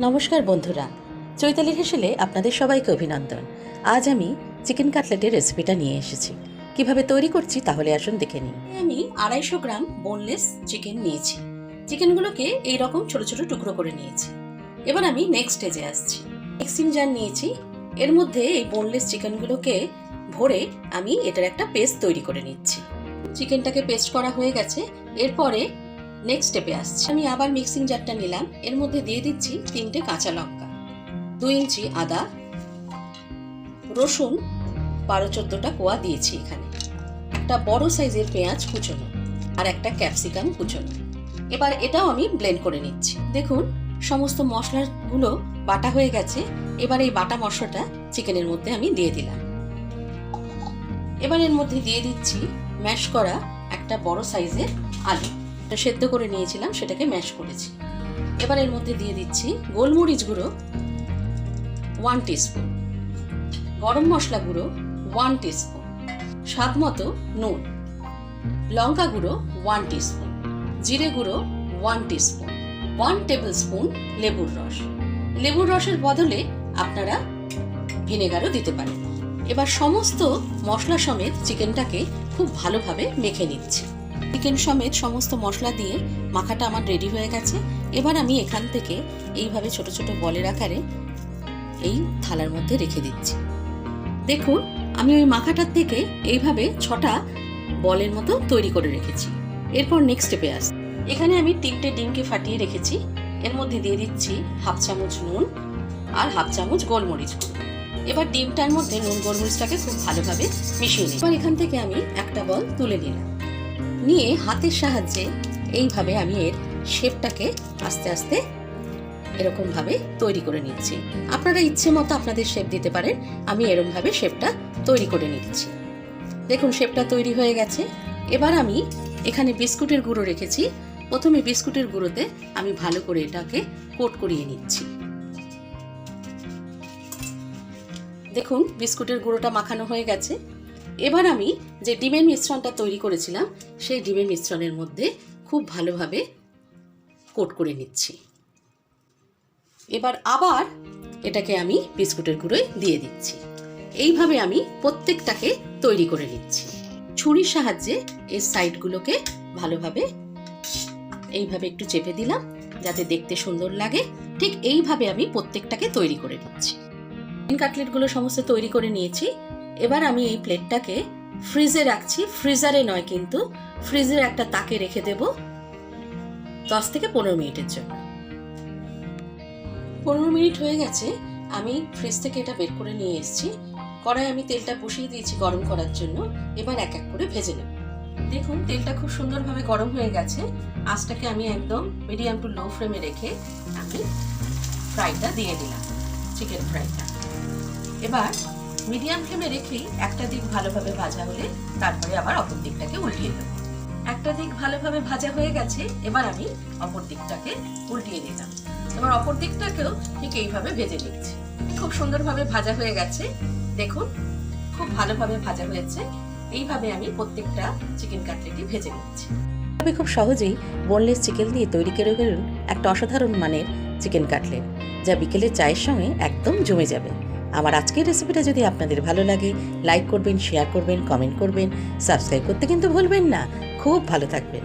নমস্কার বন্ধুরা, চৈতালির হেসেলে আপনাদের সবাইকে অভিনন্দন। আজ আমি চিকেন কাটলেটের রেসিপিটা নিয়ে এসেছি। কিভাবে তৈরি করছি তাহলে আসুন দেখে নিই। আমি 250 গ্রাম বোনলেস চিকেন নিয়েছি। চিকেনগুলোকে এই রকম ছোট ছোট টুকরো করে নিয়েছি। এবার আমি নেক্সট স্টেজে আসছি। মিক্সিং জার নিয়েছি, এর মধ্যে এই বোনলেস চিকেনগুলোকে ভরে আমি এটার একটা পেস্ট তৈরি করে নিচ্ছি। চিকেনটাকে পেস্ট করা হয়ে গেছে, এরপরে নেক্সট স্টেপে আসছি। আমি আবার মিক্সিং জারটা নিলাম, এর মধ্যে দিয়ে দিচ্ছি 3টে কাঁচা লঙ্কা, 2 ইঞ্চি আদা, রসুন 12-14টা কোয়া দিয়েছি এখানে, একটা বড় সাইজের পেঁয়াজ কুচোনো আর একটা ক্যাপসিকাম কুচোনো। এবার এটাও আমি ব্লেন্ড করে নিচ্ছি। দেখুন সমস্ত মশলাগুলো বাটা হয়ে গেছে। এবার এই বাটা মশলাটা চিকেনের মধ্যে আমি দিয়ে দিলাম। এবার এর মধ্যে দিয়ে দিচ্ছি ম্যাশ করা একটা বড় সাইজের আলু, সেদ্ধ করে নিয়েছিলাম, সেটাকে ম্যাশ করেছি। এবার এর মধ্যে দিয়ে দিচ্ছি গোলমরিচ গুঁড়ো 1 টিস্পুন, গরম মশলা গুঁড়ো 1 টিস্পুন, স্বাদ মতো নুন, লঙ্কা গুঁড়ো 1 টিস্পুন, জিরে গুঁড়ো 1 টিস্পুন, 1 টেবিল স্পুন লেবুর রস। লেবুর রসের বদলে আপনারা ভিনেগারও দিতে পারেন। এবার সমস্ত মশলা সমেত চিকেনটাকে খুব ভালোভাবে মেখে নিচ্ছি। চিকেন সমেত সমস্ত মশলা দিয়ে মাখাটা আমার রেডি হয়ে গেছে। এবার আমি এখান থেকে এইভাবে ছোট ছোট বলের আকারে এই থালার মধ্যে রেখে দিচ্ছি। দেখুন আমি ওই মাখাটার থেকে এইভাবে 6টা বলের মতো তৈরি করে রেখেছি। এরপর নেক্সট স্টেপে আসি। এখানে আমি 3টে ডিমকে ফাটিয়ে রেখেছি, এর মধ্যে দিয়ে দিচ্ছি 1/2 চামচ নুন আর 1/2 চামচ গোলমরিচ গুঁড়ো। এবার ডিমটার মধ্যে নুন গোলমরিচটাকে খুব ভালোভাবে মিশিয়ে নিই। এবার এখান থেকে আমি একটা বল তুলে নিলাম, নিয়ে হাতের সাহায্যে এইভাবে আমি এর শেপটাকে আস্তে আস্তে এরকম ভাবে তৈরি করে নিচ্ছি। আপনারা ইচ্ছে মতো আপনাদের শেপ দিতে পারেন, আমি এরকম ভাবে শেপটা তৈরি করে নিচ্ছি। দেখুন শেপটা তৈরি হয়ে গেছে। এবার আমি এখানে বিস্কুটের গুঁড়ো রেখেছি, প্রথমে বিস্কুটের গুঁড়োতে আমি ভালো করে এটাকে কোট করিয়ে নিচ্ছি। দেখুন বিস্কুটের গুঁড়োটা মাখানো হয়ে গেছে। এবার আমি যে ডিমের মিশ্রণটা তৈরি করেছিলাম সেই ডিমের মিশ্রণের মধ্যে খুব ভালোভাবে কোট করে নিচ্ছি। এবার আবার এটাকে আমি বিস্কুটের গুঁড়োয় দিয়ে দিচ্ছি। এইভাবে আমি প্রত্যেকটাকে তৈরি করে নিচ্ছি। ছুরির সাহায্যে এই সাইডগুলোকে ভালোভাবে এইভাবে একটু চেপে দিলাম যাতে দেখতে সুন্দর লাগে। ঠিক এইভাবে আমি প্রত্যেকটাকে তৈরি করে নিচ্ছি। কাটলেটগুলো সমস্ত তৈরি করে নিয়েছি। এবার আমি এই প্লেটটাকে ফ্রিজে রাখছি, ফ্রিজারে নয় কিন্তু ফ্রিজের একটা তাকে রেখে দেব 10 থেকে 15 মিনিটের জন্য। 15 মিনিট হয়ে গেছে, আমি ফ্রিজ থেকে এটা বের করে নিয়ে এসেছি। কড়াই আমি তেলটা বসিয়ে দিয়েছি গরম করার জন্য। এবার এক এক করে ভেজে নেব। দেখুন তেলটা খুব সুন্দরভাবে গরম হয়ে গেছে। আঁচটাকে আমি একদম মিডিয়াম টু লো ফ্লেমে রেখে আমি ফ্রাইটা দিয়ে দিলাম, চিকেন ফ্রাইটা। এবার মিডিয়াম ফ্লেমে রেখেই একটা দিক ভালোভাবে ভাজা হলে তারপরে আবার অপর দিকটাকে উল্টিয়ে দেবো। একটা দিক ভালোভাবে ভাজা হয়ে গেছে, এবার আমি অপর দিকটাকে উল্টিয়ে দিলাম। এবার অপর দিকটাকেও ঠিক এইভাবে ভেজে নিচ্ছি। খুব সুন্দরভাবে ভাজা হয়ে গেছে, দেখুন খুব ভালোভাবে ভাজা হয়েছে। এইভাবে আমি প্রত্যেকটা চিকেন কাটলেটই ভেজে নিচ্ছি। তবে খুব সহজেই বোনলেস চিকেন দিয়ে তৈরি করে গেলেন একটা অসাধারণ মানের চিকেন কাটলেট, যা বিকেলের চায়ের সঙ্গে একদম জমে যাবে। আমার আজকের রেসিপিটা যদি আপনাদের ভালো লাগে লাইক করবেন, শেয়ার করবেন, কমেন্ট করবেন, সাবস্ক্রাইব করতে কিন্তু ভুলবেন না। খুব ভালো থাকবেন।